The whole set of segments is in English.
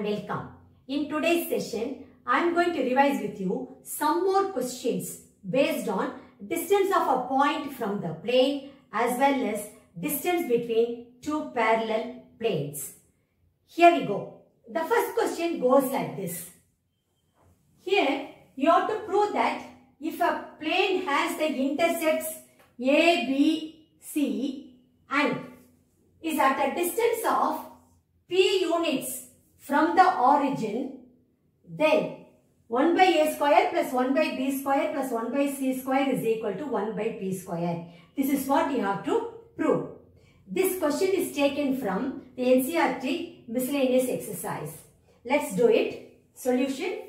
and welcome. In today's session, I am going to revise with you some more questions based on distance of a point from the plane as well as distance between two parallel planes. Here we go. The first question goes like this. Here you have to prove that if a plane has the intercepts A, B, C and is at a distance of P units from the origin, then 1 by A square plus 1 by B square plus 1 by C square is equal to 1 by P square. This is what you have to prove. This question is taken from the NCERT miscellaneous exercise. Let's do it. Solution.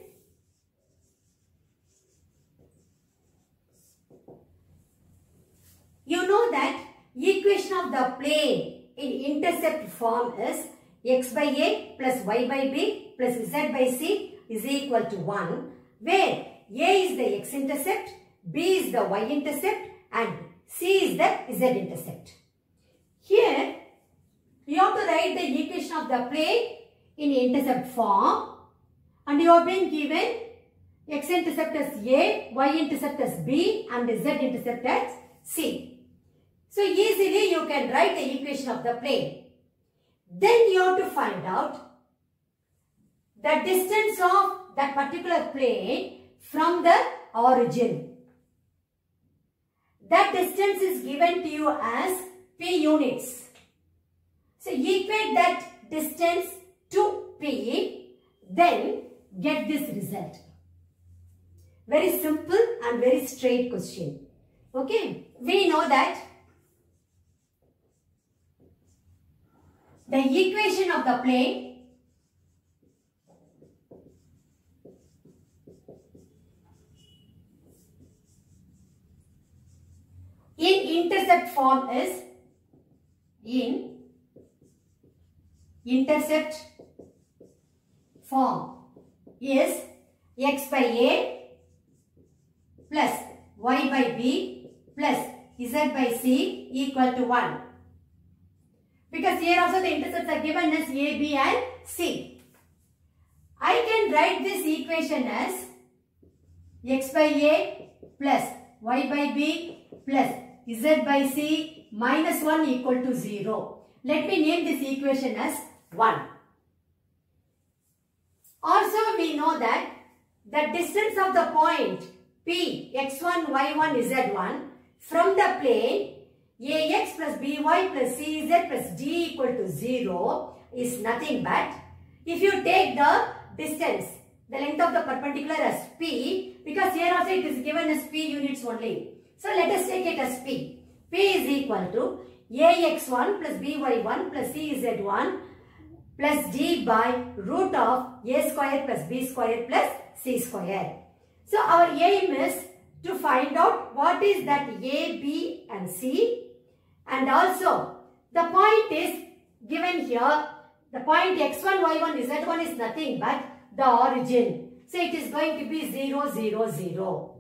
You know that equation of the plane in intercept form is x by A plus y by B plus z by C is equal to 1, where A is the x-intercept, B is the y-intercept and C is the z-intercept. Here, you have to write the equation of the plane in intercept form and you have been given x-intercept as A, y-intercept as B and z-intercept as C. So, easily you can write the equation of the plane. Then you have to find out the distance of that particular plane from the origin. That distance is given to you as P units. So, equate that distance to P, then get this result. Very simple and very straight question. Okay, we know that the equation of the plane in intercept form is x by A plus y by B plus z by C equal to 1. Because here also the intercepts are given as A, B and C. I can write this equation as x by A plus y by B plus z by C minus 1 equal to 0. Let me name this equation as 1. Also we know that the distance of the point P, x1, y1, z1 from the plane Ax plus By plus Cz plus D equal to 0 is nothing but, if you take the distance, the length of the perpendicular as P, because here also it is given as P units only. So let us take it as P. P is equal to Ax1 plus By1 plus Cz1 plus D by root of A square plus B square plus C square. So our aim is to find out what is that A, B and C. And also, the point is given here, the point x1, y1, z1 is nothing but the origin. So, it is going to be 0, 0, 0.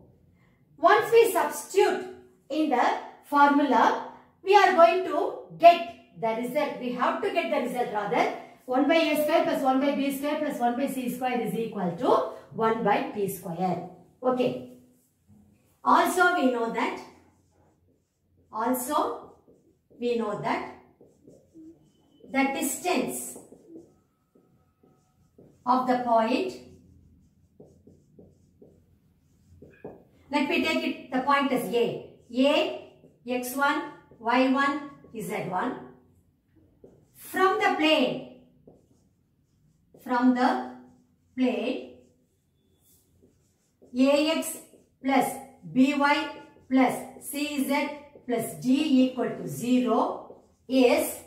Once we substitute in the formula, we are going to get the result. We have to get the result rather. 1 by A square plus 1 by B square plus 1 by C square is equal to 1 by P square. Okay. Also, we know that the distance of the point, let me take it, the point as A, x1, y1, z1 from the plane Ax plus By plus Cz plus D equal to 0 is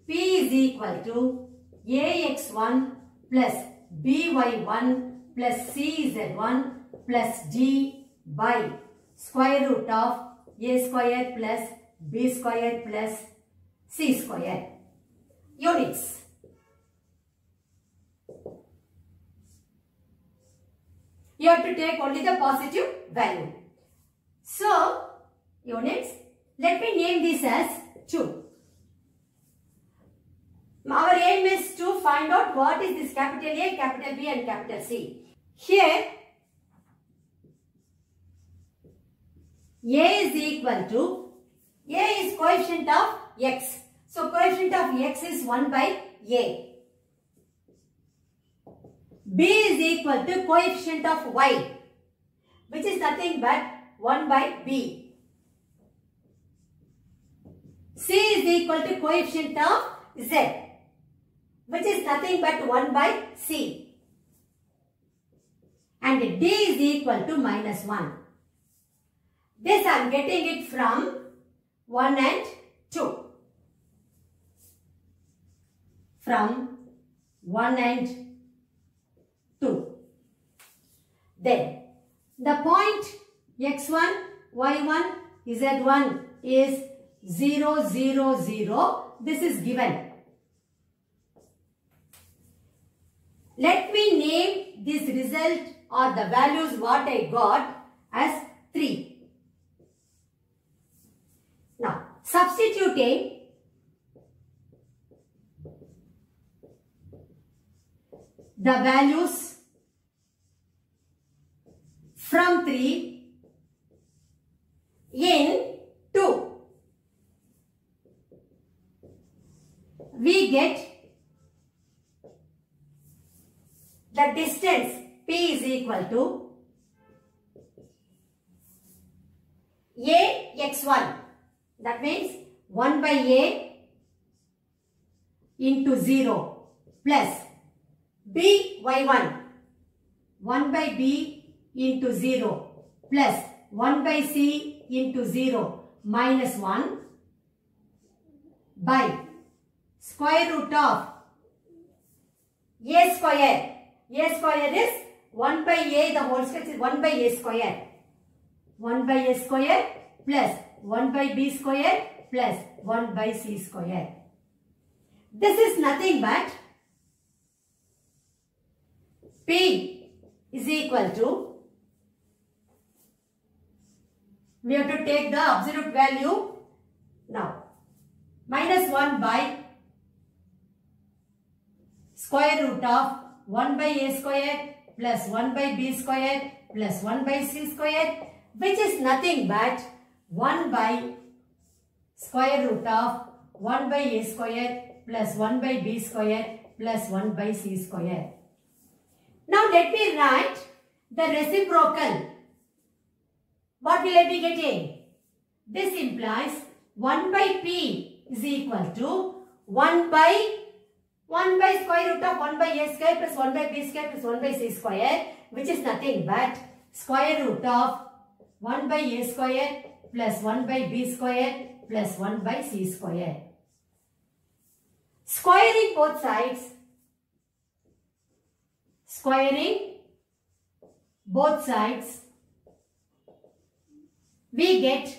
P is equal to Ax1 plus By1 plus Cz1 plus D by square root of A square plus B square plus C square units. You have to take only the positive value. So, units, let me name this as 2. Our aim is to find find out what is this capital A, capital B and capital C. Here, A is equal to, A is coefficient of X. So, coefficient of X is 1 by A. B is equal to coefficient of Y, which is nothing but 1 by B. C is equal to coefficient of Z, which is nothing but 1 by C. And D is equal to minus 1. This I am getting it from 1 and 2. From 1 and 2. Then the point x1, y1, z1 is 0, 0, 0. This is given. Let me name this result or the values what I got as 3. Now, substituting the values from 3 in 2, we get the distance P is equal to A x1. That means 1 by A into 0 plus B y1. 1 by B into 0 plus 1 by C into 0 minus 1 by square root of A square. A square is 1 by A, the whole square is 1 by A square. 1 by A square plus 1 by B square plus 1 by C square. This is nothing but P is equal to, we have to take the absolute value now, minus 1 by square root of 1 by A square plus 1 by B square plus 1 by C square, which is nothing but 1 by square root of 1 by A square plus 1 by B square plus 1 by C square. Now let me write the reciprocal. What will I be getting? This implies 1 by P is equal to 1 by square root of 1 by A square plus 1 by B square plus 1 by C square, which is nothing but square root of 1 by A square plus 1 by B square plus 1 by C square. Squaring both sides, we get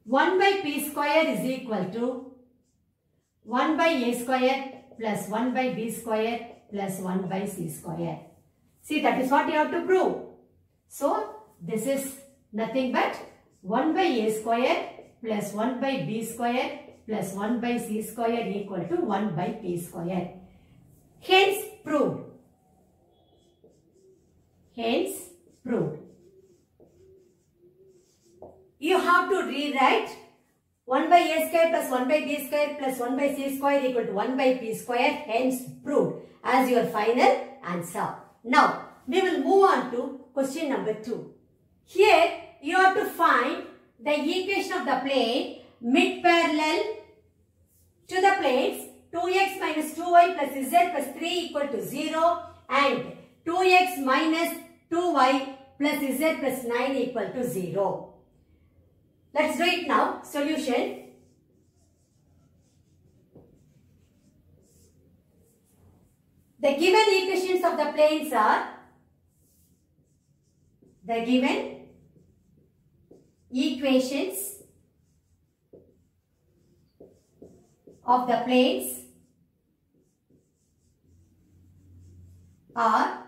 1 by P square is equal to 1 by A square plus 1 by B square plus 1 by C square. See, that is what you have to prove. So, this is nothing but 1 by A square plus 1 by B square plus 1 by C square equal to 1 by P square. Hence proved. You have to rewrite 1 by A square plus 1 by B square plus 1 by C square equal to 1 by P square, hence proved, as your final answer. Now, we will move on to question number 2. Here, you have to find the equation of the plane mid-parallel to the planes 2x minus 2y plus z plus 3 equal to 0 and 2x minus 2y plus z plus 9 equal to 0. Let's do it now. Solution. The given equations of the planes are the given equations of the planes are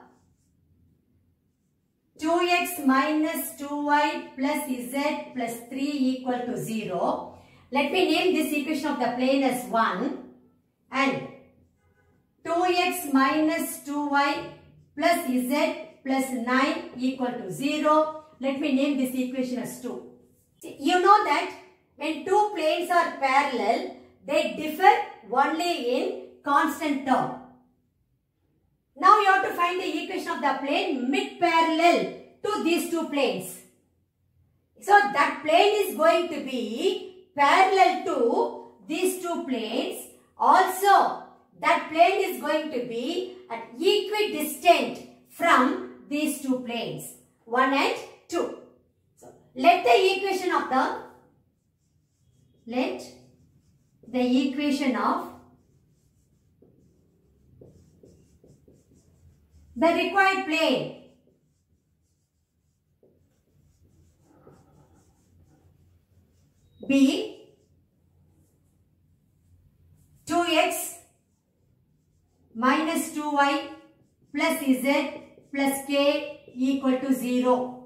2x minus 2y plus z plus 3 equal to 0. Let me name this equation of the plane as 1 and 2x minus 2y plus z plus 9 equal to 0. Let me name this equation as 2. You know that when two planes are parallel, they differ only in constant term. Now you have to find the equation of the plane mid-parallel to these two planes. So that plane is going to be parallel to these two planes. Also, that plane is going to be at equidistant from these two planes, 1 and 2. So let the equation of the required plane be 2x minus 2y plus z plus k equal to 0.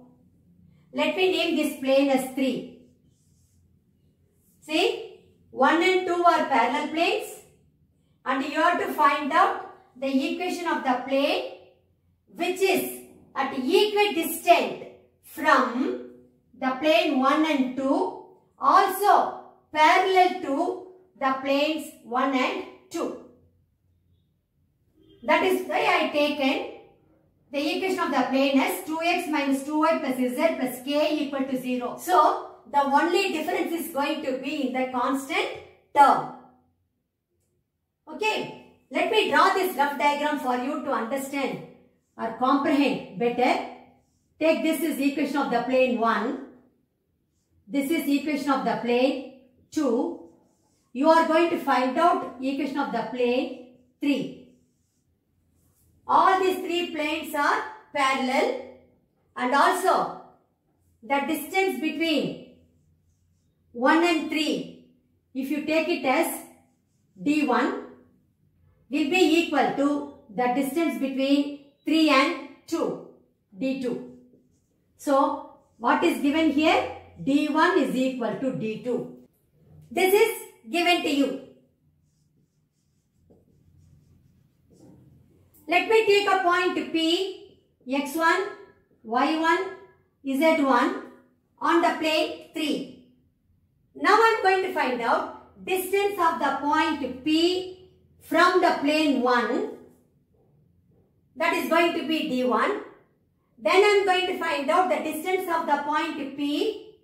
Let me name this plane as 3. See, 1 and 2 are parallel planes and you have to find out the equation of the plane which is at equidistant from the plane 1 and 2, also parallel to the planes 1 and 2. That is why I taken the equation of the plane as 2x minus 2y plus z plus k equal to 0. So, the only difference is going to be in the constant term. Okay, let me draw this rough diagram for you to understand or comprehend better. Take this is equation of the plane 1. This is equation of the plane 2. You are going to find out equation of the plane 3. All these three planes are parallel and also the distance between 1 and 3, if you take it as d1, will be equal to the distance between 3 and 2, d2. So, what is given here? d1 is equal to d2. This is given to you. Let me take a point P, x1, y1, z1 on the plane 3. Now I am going to find out distance of the point P from the plane 1, that is going to be d1. Then I am going to find out the distance of the point P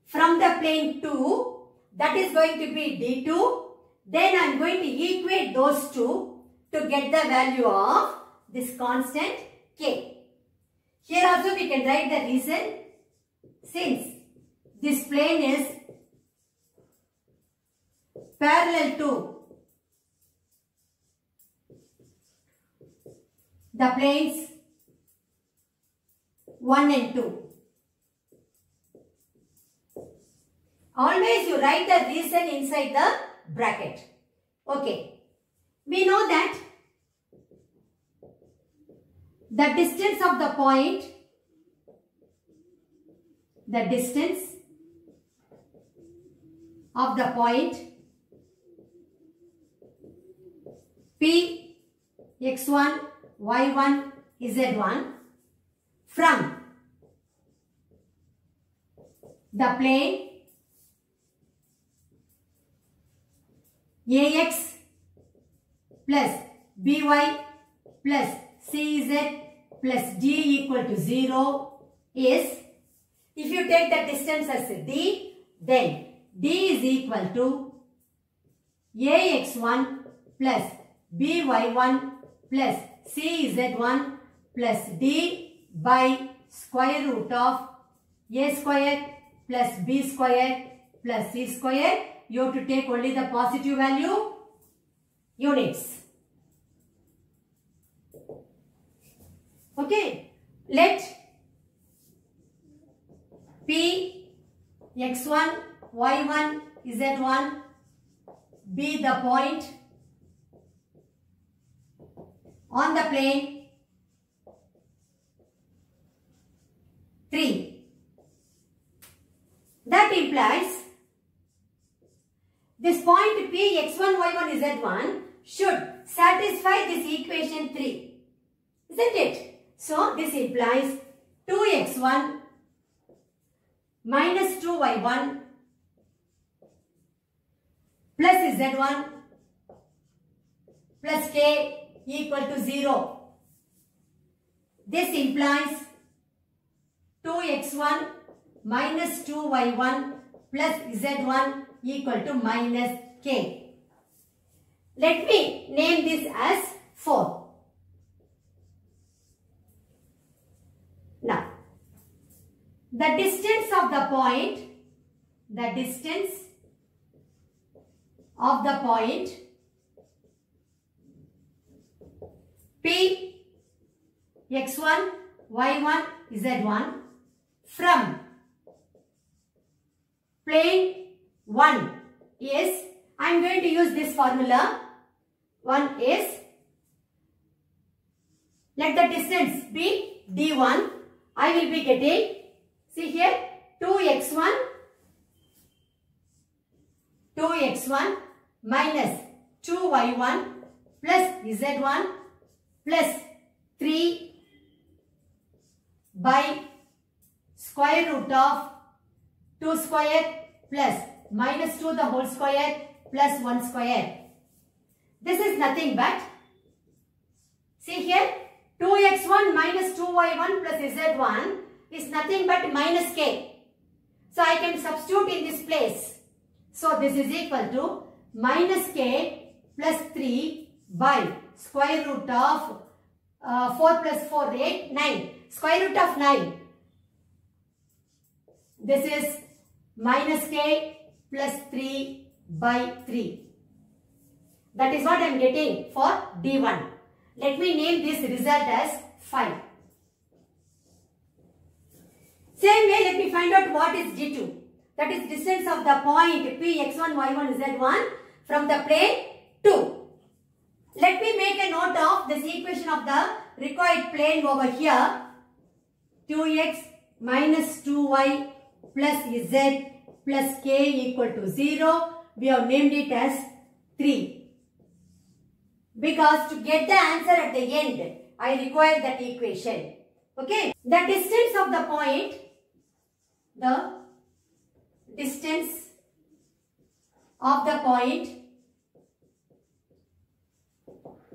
from the plane 2, that is going to be d2. Then I am going to equate those two to get the value of this constant k. Here also we can write the reason. Since this plane is parallel to the planes 1 and 2. Always you write the reason inside the bracket. Okay. We know that the distance of the point, P, x1, y1, z1 from the plane ax plus by plus cz plus d equal to 0 is, if you take the distance as d, then d is equal to ax1 plus by1 plus cz1 plus d by square root of a square plus b square plus c square. You have to take only the positive value units. Okay, let P, x1, y1, z1 be the point on the plane 3. That implies this point P, x1, y1, z1 should satisfy this equation 3. Isn't it? So this implies 2x1 minus 2y1 plus z1 plus k equal to 0. This implies 2x1 minus 2y1 plus z1 equal to minus k. Let me name this as 4. Now, the distance of the point P x1, y1, z1 from plane 1 is, I am going to use this formula. 1 is, let the distance be d1. I will be getting, see here, 2x1 minus 2y1 plus z1 plus 3 by square root of 2 square plus minus 2 the whole square plus 1 square. This is nothing but, see here, 2x1 minus 2y1 plus z1 is nothing but minus k. So I can substitute in this place. So this is equal to minus k plus 3 by square root of 4 plus 4, 8, 9. Square root of 9. This is minus k plus 3 by 3. That is what I am getting for D1. Let me name this result as 5. Same way, let me find out what is D2. That is distance of the point P x1, y1, z1 from the plane 2. Let me make a note of this equation of the required plane over here. 2x minus 2y plus z plus k equal to 0. We have named it as 3. Because to get the answer at the end, I require that equation. Okay. The distance of the point,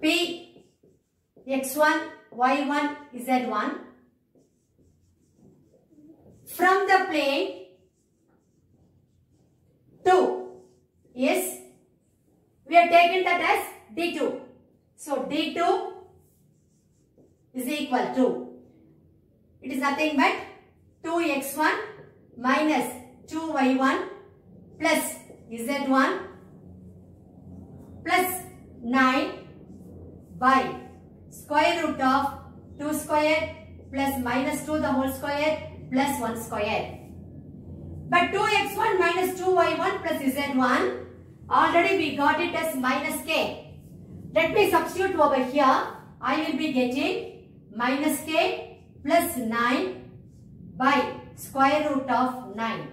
P x1, y1, z1 from the plane 2 is, we have taken that as D2. So D2 is equal to, it is nothing but 2x1 minus 2y1 plus z1 plus 9 by square root of 2 square plus minus 2 the whole square plus 1 square. But 2x1 minus 2y1 plus z1, already we got it as minus k. Let me substitute over here. I will be getting minus k plus 9 by square root of 9.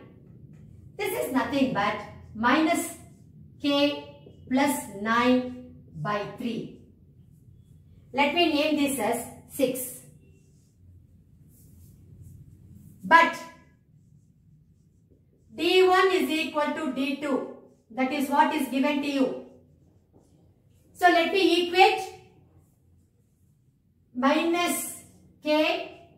This is nothing but minus k plus 9 by 3. Let me name this as 6. But D1 is equal to D2. That is what is given to you. So let me equate minus k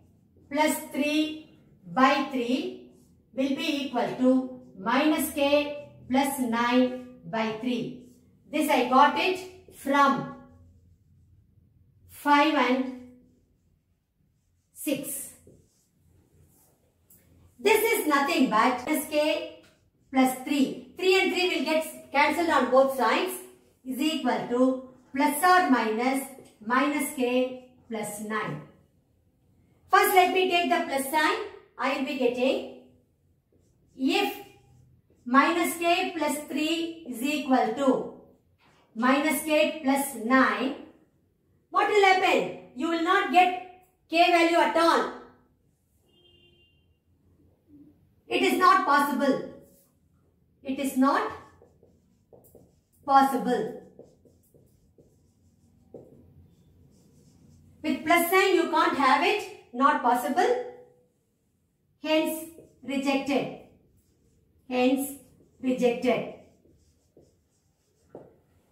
plus 3 by 3 will be equal to minus k plus 9 by 3. This I got it from 5 and 6. This is nothing but minus k plus 3. 3 and 3 will get cancelled on both sides, is equal to plus or minus k plus 9. First let me take the plus sign. I will be getting, if minus k plus 3 is equal to minus k plus 9, what will happen? You will not get k value at all. It is not possible. It is not possible. With plus sign you can't have it. Not possible. Hence rejected. Hence rejected.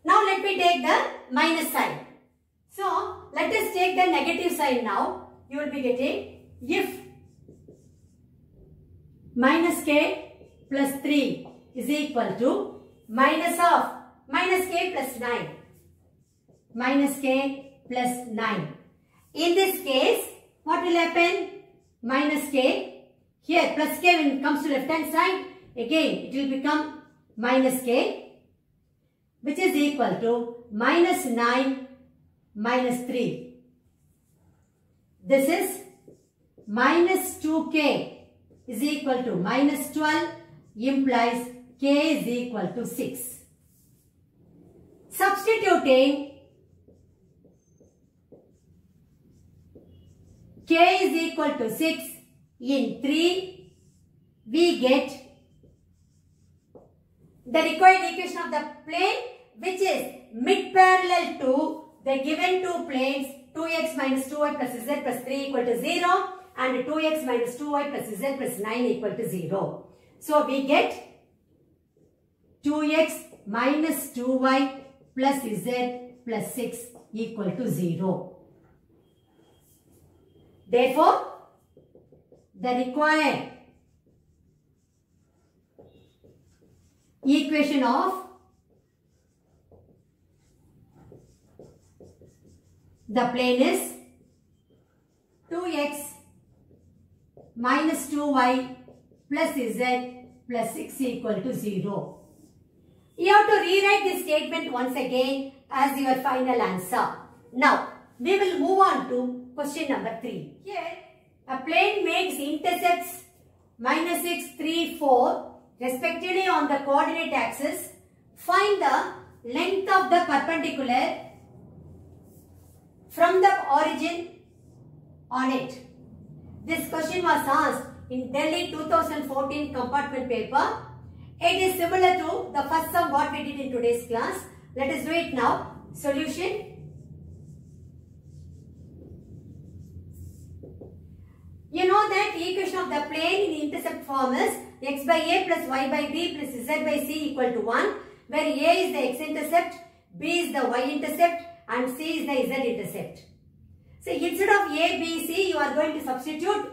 Now let me take the minus sign. So let us take the negative sign now. You will be getting if minus k plus 3 is equal to minus of minus k plus 9. Minus k plus 9. In this case, what will happen? Minus k. Here plus k when it comes to left hand side, again it will become minus k, which is equal to minus 9 minus 3. This is minus 2k is equal to minus 12, implies k is equal to 6. Substituting k is equal to 6 in 3, we get the required equation of the plane, which is mid-parallel to the given two planes 2x minus 2y plus z plus 3 equal to 0 and 2x minus 2y plus z plus 9 equal to 0. So we get 2x minus 2y plus z plus 6 equal to 0. Therefore, the required equation of the plane is 2x minus 2y plus z plus 6 equal to 0. You have to rewrite this statement once again as your final answer. Now, we will move on to question number 3. Here, a plane makes intercepts minus 6, 3, 4 respectively on the coordinate axis. Find the length of the perpendicular from the origin on it. This question was asked in Delhi 2014 compartment paper. It is similar to the first sum what we did in today's class. Let us do it now. Solution. You know that the equation of the plane in the intercept form is x by a plus y by b plus z by c equal to 1, where a is the x-intercept, b is the y-intercept and c is the z-intercept. So instead of a, b, c, you are going to substitute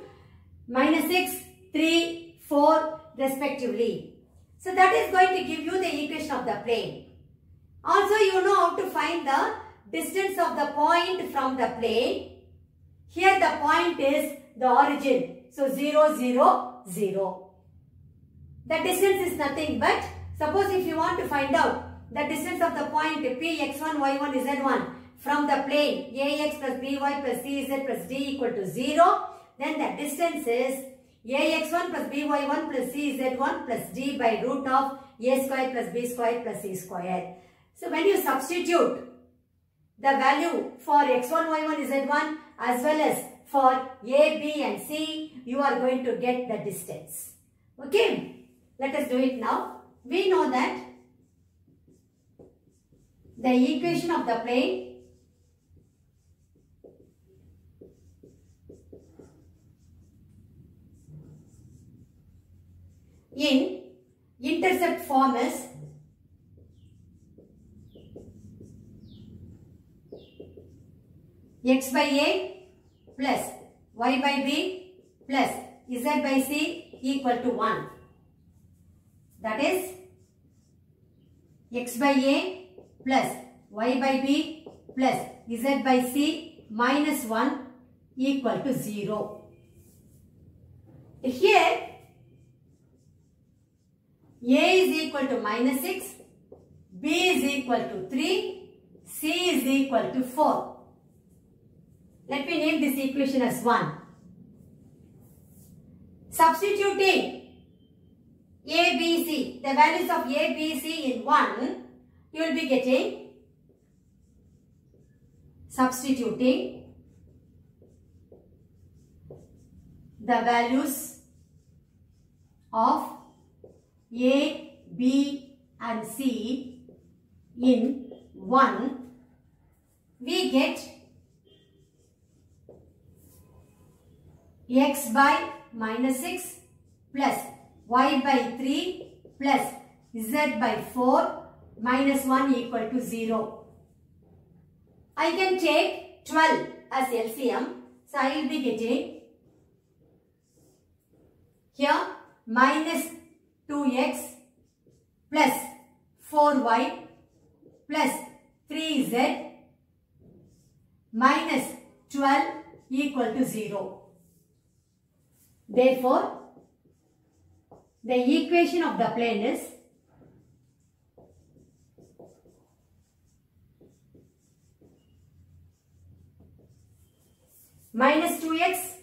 minus 6, 3, 4 respectively. So that is going to give you the equation of the plane. Also you know how to find the distance of the point from the plane. Here the point is the origin. So 0, 0, 0. The distance is nothing but, suppose if you want to find out the distance of the point P, x1, y1, z1 from the plane ax plus by plus cz plus d equal to 0, then the distance is ax1 plus by1 plus cz1 plus d by root of a square plus b square plus c square. So when you substitute the value for x1, y1, z1 as well as for a, b and c, you are going to get the distance. Okay, let us do it now. We know that the equation of the plane in intercept form is x by a plus y by b plus z by c equal to 1. That is x by a plus y by b plus z by c minus 1 equal to 0. Here a is equal to minus 6, b is equal to 3, c is equal to 4. Let me name this equation as 1. Substituting a, b, c, the values of a, b, c in 1, you will be getting, substituting the values of a, b and c in 1, we get x by minus 6 plus y by 3 plus z by 4 minus 1 equal to 0. I can take 12 as LCM. So I will be getting here minus 2x plus 4y plus 3z minus 12 equal to 0. Therefore, the equation of the plane is minus 2x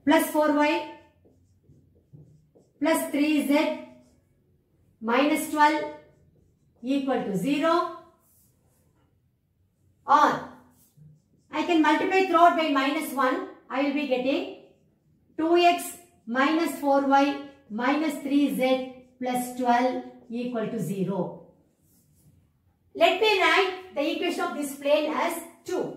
plus 4y plus 3z minus 12 equal to 0, or I can multiply throughout by minus 1. I will be getting 2x minus 4y minus 3z plus 12 equal to 0. Let me write the equation of this plane as 2.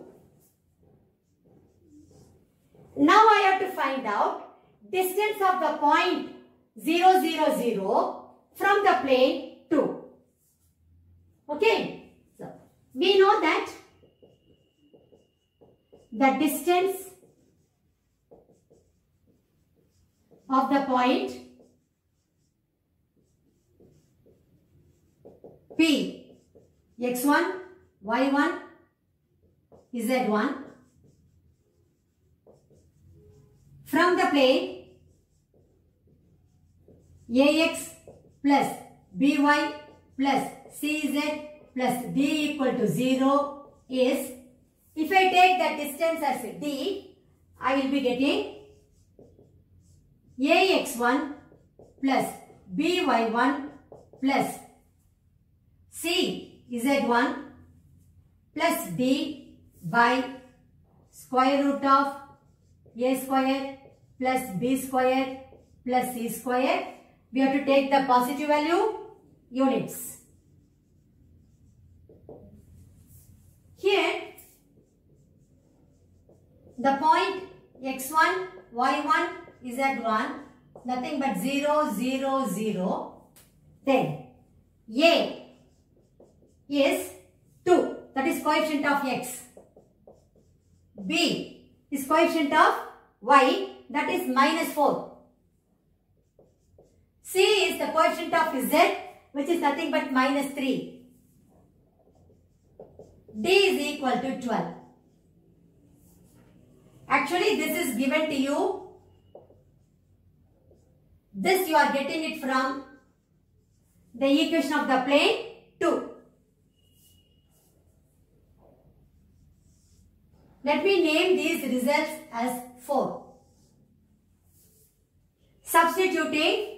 Now I have to find out distance of the point 0, 0, 0 from the plane 2. Okay. So, we know that the distance of the point P, x1, y1, z1 from the plane ax plus by plus cz plus d equal to 0 is, if I take the distance as d, I will be getting ax1 plus by1 plus cz1 plus d by square root of a square plus b square plus c square. We have to take the positive value units. Here, the point x1, y1, z1, nothing but 0, 0, 0. Then, a is 2, that is coefficient of x. B is coefficient of y, that is minus 4. C is the coefficient of z, which is nothing but minus 3. D is equal to 12. Actually, this is given to you. This you are getting it from the equation of the plane 2. Let me name these results as 4. Substituting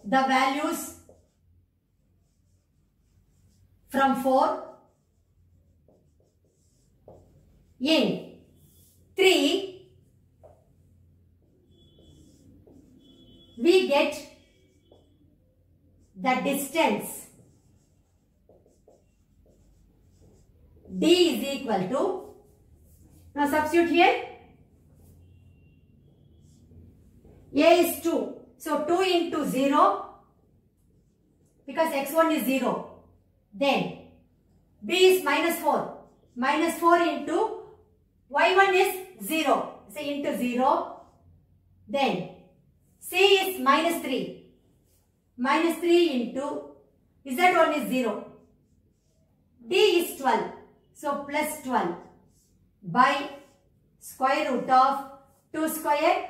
the values from 4 in 3, we get the distance d is equal to, now substitute here, a is 2, so 2 into 0 because x1 is 0, then b is minus 4, minus 4 into y1 is 0, so into 0, then c is minus 3, minus 3 into z1 is 0, d is 12, so plus 12 by square root of 2 square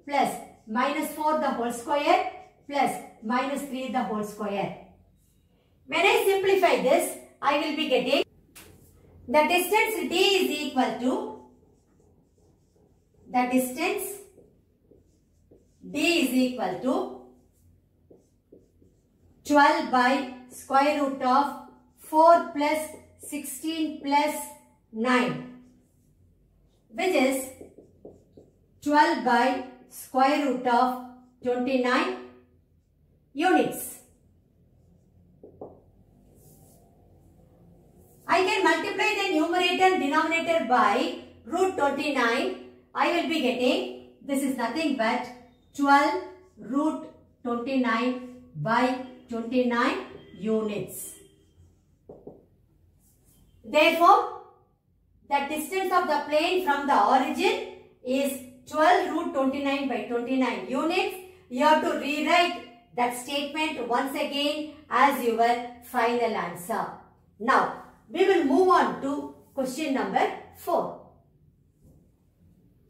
plus minus 4 the whole square plus minus 3 the whole square. When I simplify this, I will be getting the distance d is equal to, the distance d is equal to 12 by square root of 4 plus 16 plus 9, which is 12 by square root of 29 units. I multiply the numerator and denominator by root 29, I will be getting, this is nothing but 12 root 29 by 29 units. Therefore, the distance of the plane from the origin is 12 root 29 by 29 units. You have to rewrite that statement once again as your final answer. Now, we will move on to question number 4.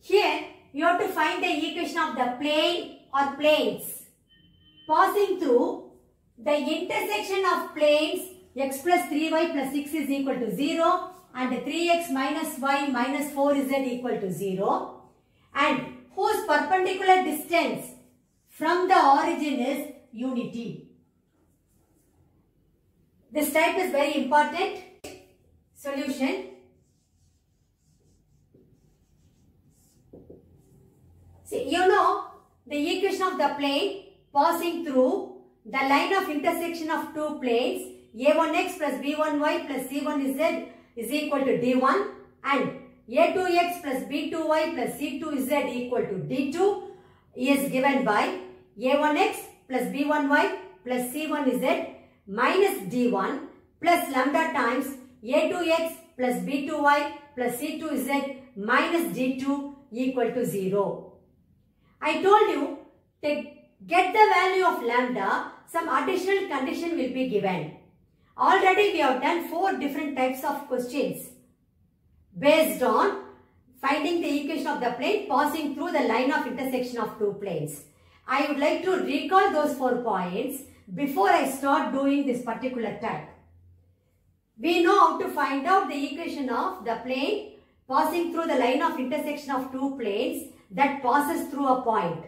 Here, you have to find the equation of the plane or planes passing through the intersection of planes x plus 3y plus 6 is equal to 0 and 3x minus y minus 4z equal to 0 and whose perpendicular distance from the origin is unity. This type is very important. Solution. See, you know the equation of the plane passing through the line of intersection of two planes a1x plus b1y plus c1z is equal to d1 and a2x plus b2y plus c2z equal to d2 is given by a1x plus b1y plus c1z minus d1 plus lambda times a2x plus b2y plus c2z minus d2 equal to 0. I told you to get the value of lambda, some additional condition will be given. Already we have done 4 different types of questions based on finding the equation of the plane passing through the line of intersection of two planes. I would like to recall those 4 points before I start doing this particular type. We know how to find out the equation of the plane passing through the line of intersection of two planes that passes through a point.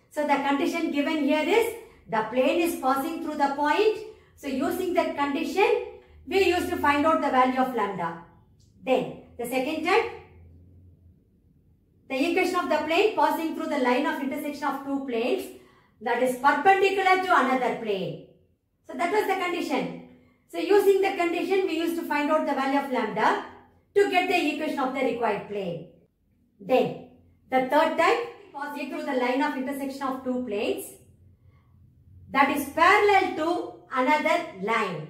So the condition given here is the plane is passing through the point. So using that condition, we used to find out the value of lambda. Then the second type, the equation of the plane passing through the line of intersection of two planes that is perpendicular to another plane. So that was the condition. So using the condition, we used to find out the value of lambda to get the equation of the required plane. Then the third type, passing through the line of intersection of two planes that is parallel to another line.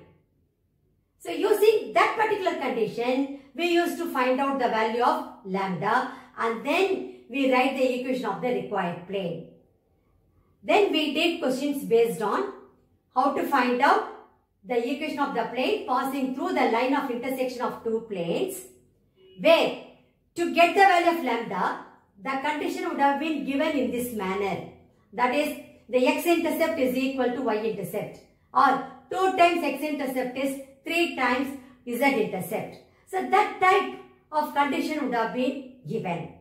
So using that particular condition, we used to find out the value of lambda and then we write the equation of the required plane. Then we did questions based on how to find out the equation of the plane passing through the line of intersection of two planes, where to get the value of lambda, the condition would have been given in this manner. That is, the x-intercept is equal to y-intercept, or 2 times x-intercept is 3 times z-intercept. So that type of condition would have been given.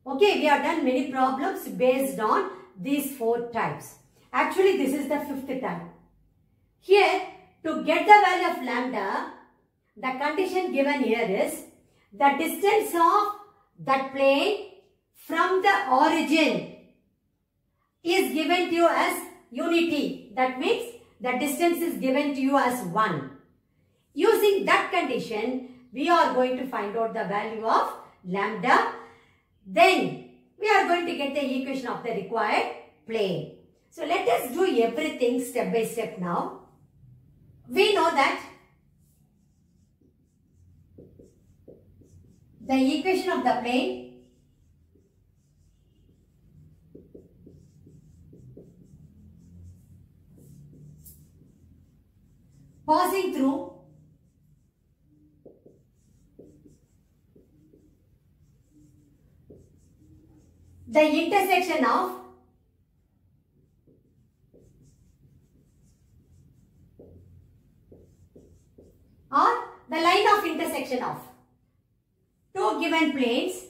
Okay, we have done many problems based on these 4 types. Actually, this is the 5th type. Here, to get the value of lambda, the condition given here is the distance of that plane from the origin is given to you as unity. That means the distance is given to you as 1. Using that condition, we are going to find out the value of lambda. Then we are going to get the equation of the required plane. So let us do everything step by step now. We know that the equation of the plane passing through the intersection of or the line of intersection of two given planes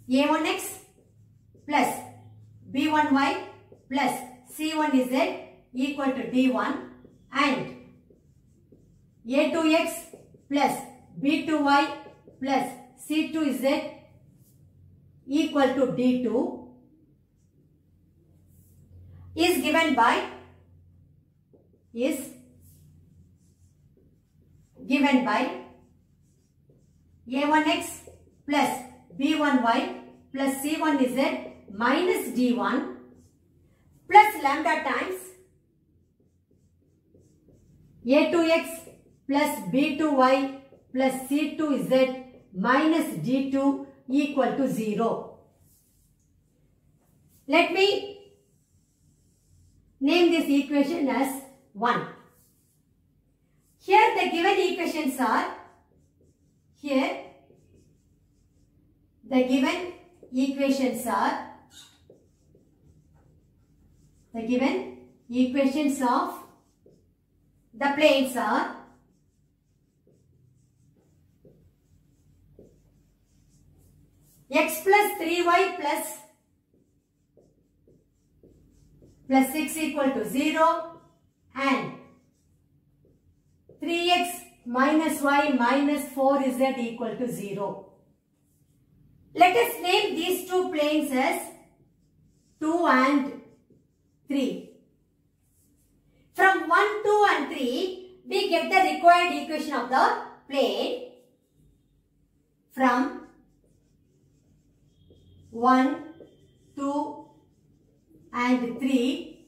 a1x plus b1y plus c1z equal to d1 and a2x plus b2y plus c2z equal to d2, is given by a1x plus b1y plus c1z minus d1 plus lambda times a2x plus b2y plus c2z minus d2 equal to 0. Let me name this equation as 1. Here the given equations are, the given equations of the planes are x plus 3y plus 6 equal to 0 and 3x minus y minus 4z equal to 0. Let us name these two planes as 2 and 3. From 1, 2 and 3, we get the required equation of the plane. From 1, 2 and 3,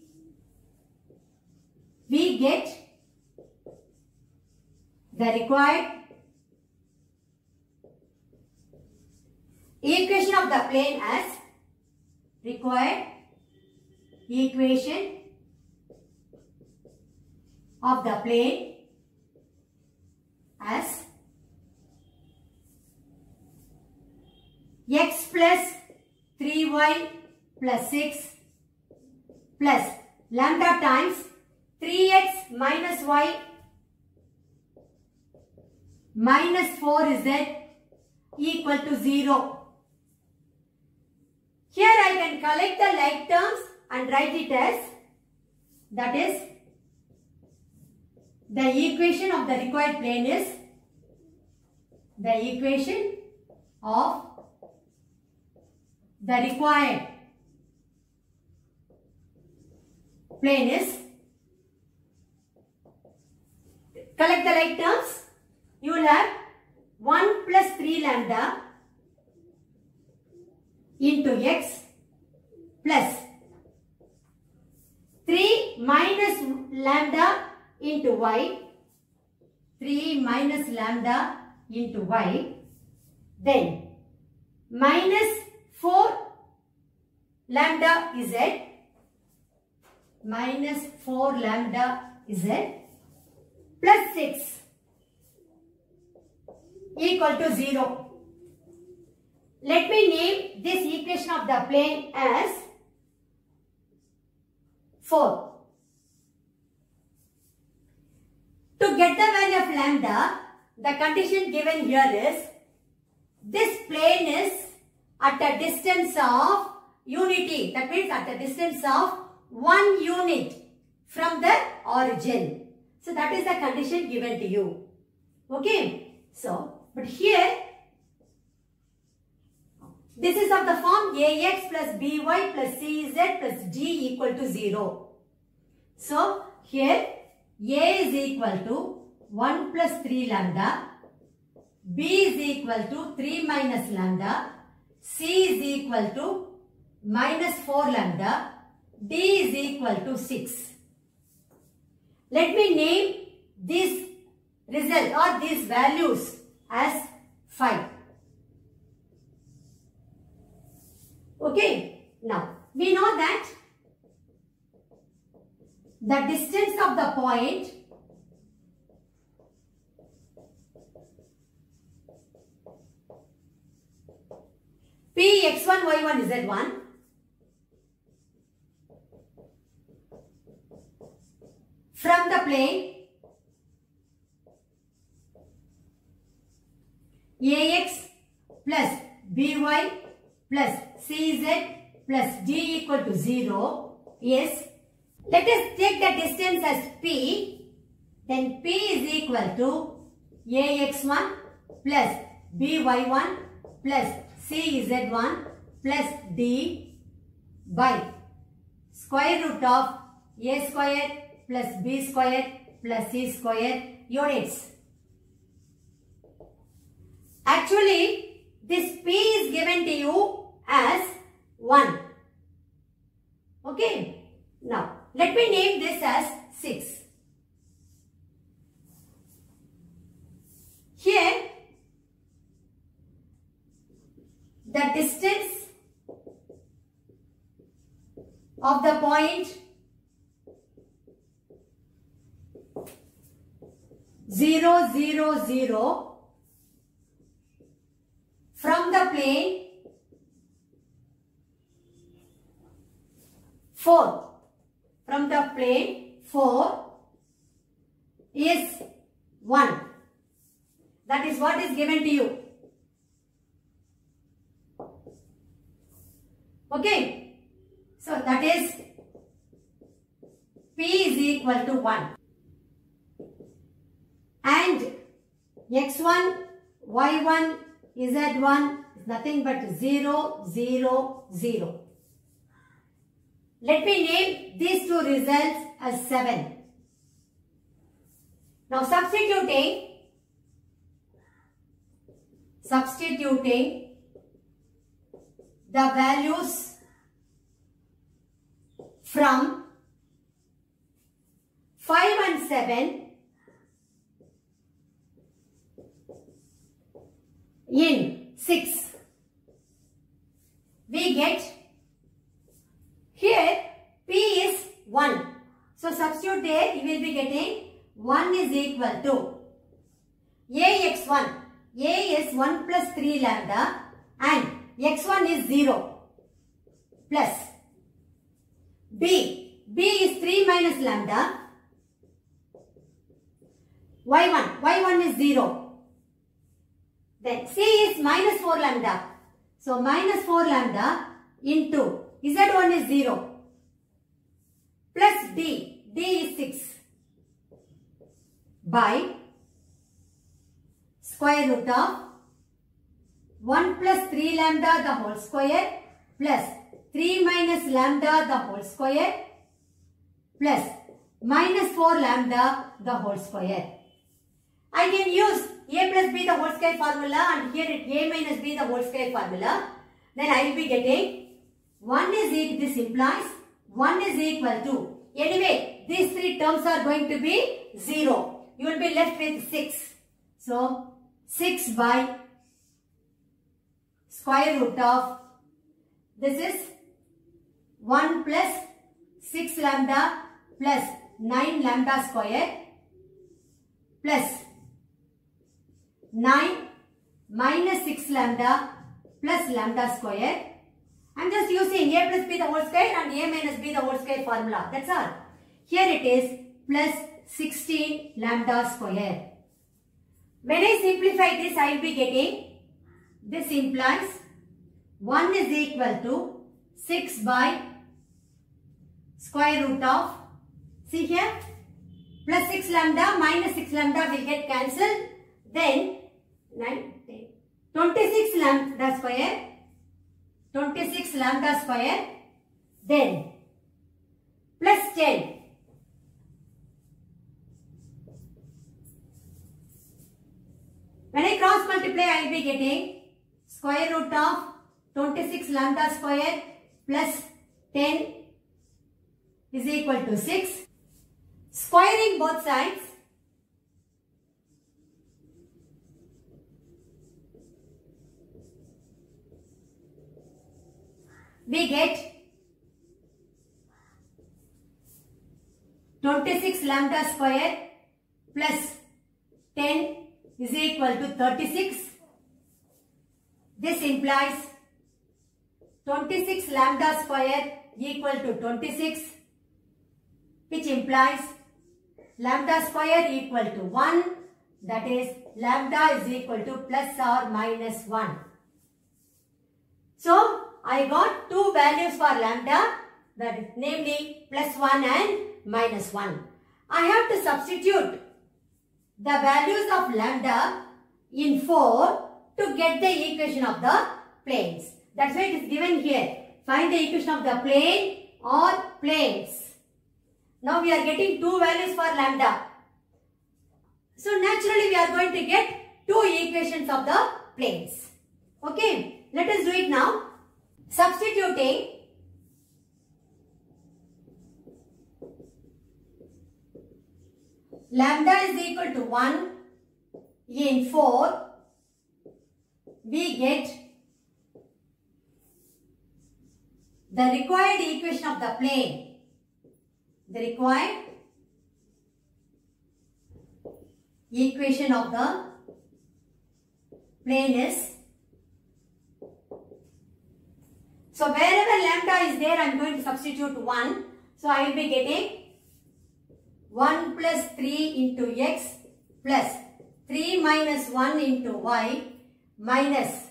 we get the required equation of the plane as x plus 3y plus 6 plus lambda times 3x minus y minus 4z equal to 0. Here I can collect the like terms and write it as, that is, the equation of the required plane is, the equation of the required plane is, collect the like terms, you will have 1 plus 3 lambda into x plus 3 minus lambda into y, 3 minus lambda into y, then minus 4 lambda z, minus 4 lambda z plus 6 equal to 0. Let me name this equation of the plane as 4. To get the value of lambda, the condition given here is, this plane is at a distance of unity. That means at a distance of 1 unit from the origin. So that is the condition given to you. Okay. So, but here, this is of the form ax plus by plus cz plus d equal to 0. So, here a is equal to 1 plus 3 lambda, b is equal to 3 minus lambda, c is equal to minus 4 lambda, d is equal to 6. Let me name this result or these values as 5. Okay. Now, we know that the distance of the point P x1, y1, z1 from the plane ax plus by plus cz plus d equal to 0 is, let us take the distance as p, then p is equal to ax1 plus by1 plus cz1 plus d by square root of a square plus b square plus c square units. Actually, this p is given to you as 1. Okay. Now, let me name this as 6. Here, the distance of the point 0, 0, 0 from the plane 4. From the plane 4 is 1. That is what is given to you. Okay. So that is P is equal to 1. And x1, y1, z1 is nothing but 0, 0, 0. Let me name these two results as 7. Now substituting the values from 5 and 7 in 6, we get here P is 1. So substitute there, you will be getting 1 is equal to Ax1. A is 1 plus 3 lambda and x1 is 0 plus B. B is 3 minus lambda. Y1 is 0. Then C is minus 4 lambda. So minus 4 lambda into Z1 is 0 plus D. D is 6 by square root of 1 plus 3 lambda the whole square plus 3 minus lambda the whole square plus minus 4 lambda the whole square. I can use a plus b the whole square formula and here it a minus b the whole square formula. Then I will be getting 1 is equal, this implies 1 is equal to, anyway these three terms are going to be 0. You will be left with 6. So 6 by square root of, this is 1 plus 6 lambda plus 9 lambda square plus 9 minus 6 lambda plus lambda square. I am just using a plus b the whole square and a minus b the whole square formula. That's all. Here it is plus 16 lambda square. When I simplify this, I will be getting, this implies 1 is equal to 6 by square root of, see here, plus 6 lambda minus 6 lambda will get cancelled. Then 9, 10, 26 lambda square, 26 lambda square, then plus 10. When I cross multiply, I will be getting square root of 26 lambda square plus 10 is equal to 6. Squaring both sides, we get 26 lambda square plus 10 is equal to 36. This implies 26 lambda square equal to 26, which implies lambda square equal to 1, that is lambda is equal to plus or minus 1. So I got two values for lambda, that is namely plus 1 and minus 1. I have to substitute the values of lambda in 4 to get the equation of the planes. That's why it is given here. Find the equation of the plane or planes. Now we are getting two values for lambda. So naturally we are going to get two equations of the planes. Okay, let us do it now. Substituting lambda is equal to 1 in 4, we get the required equation of the plane. The required equation of the plane is, so wherever lambda is there, I am going to substitute 1. So I will be getting 1 plus 3 into x plus 3 minus 1 into y minus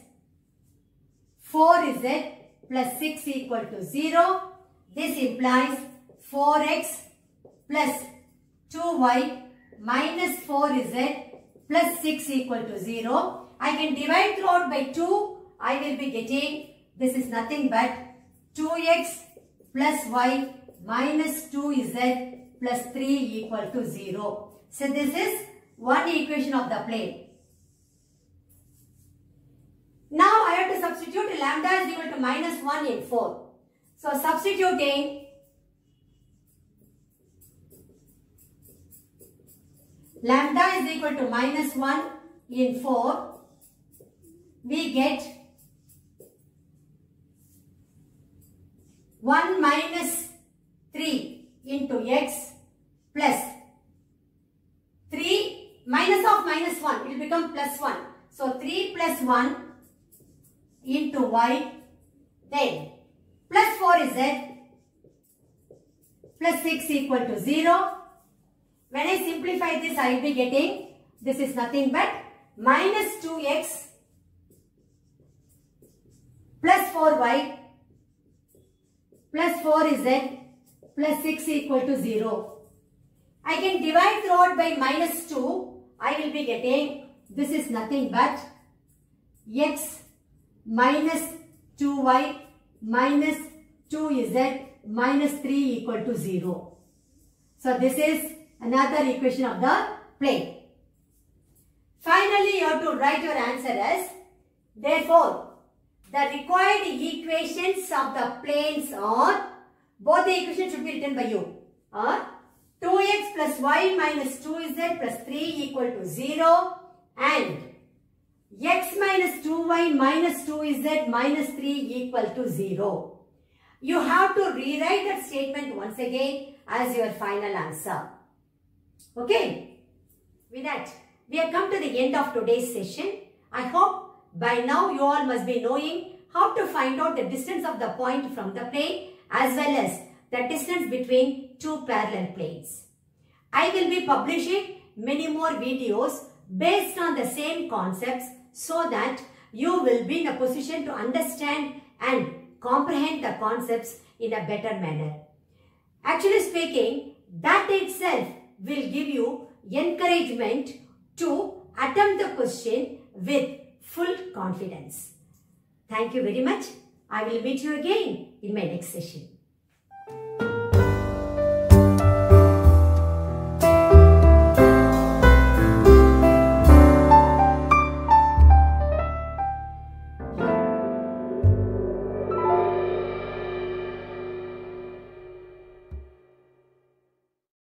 4z plus 6 equal to 0. This implies 4x plus 2y minus 4z plus 6 equal to 0. I can divide throughout by 2. I will be getting, this is nothing but 2x plus y minus 2z plus 3 equal to 0. So this is one equation of the plane. Now I have to substitute lambda is equal to minus 1 in 4. So substituting lambda is equal to minus 1 in 4, we get 1 minus 3 into x plus 3 minus of minus 1, it will become plus 1. So 3 plus 1 into y, then plus 4z plus 6 equal to 0. When I simplify this, I will be getting, this is nothing but minus 2x plus 4y plus 4z plus 6 equal to 0. I can divide throughout by minus 2. I will be getting, this is nothing but x minus 2y minus 2z minus 3 equal to 0. So this is another equation of the plane. Finally, you have to write your answer as, therefore, the required equations of the planes are, both the equations should be written by you, are 2x plus y minus 2z plus 3 equal to 0 and x minus 2y minus 2z minus 3 equal to 0. You have to rewrite that statement once again as your final answer. Okay, with that, we have come to the end of today's session. I hope by now you all must be knowing how to find out the distance of the point from the plane as well as the distance between two parallel planes. I will be publishing many more videos based on the same concepts so that you will be in a position to understand and comprehend the concepts in a better manner. Actually speaking, that itself will give you encouragement to attempt the question with full confidence. Thank you very much. I will meet you again in my next session.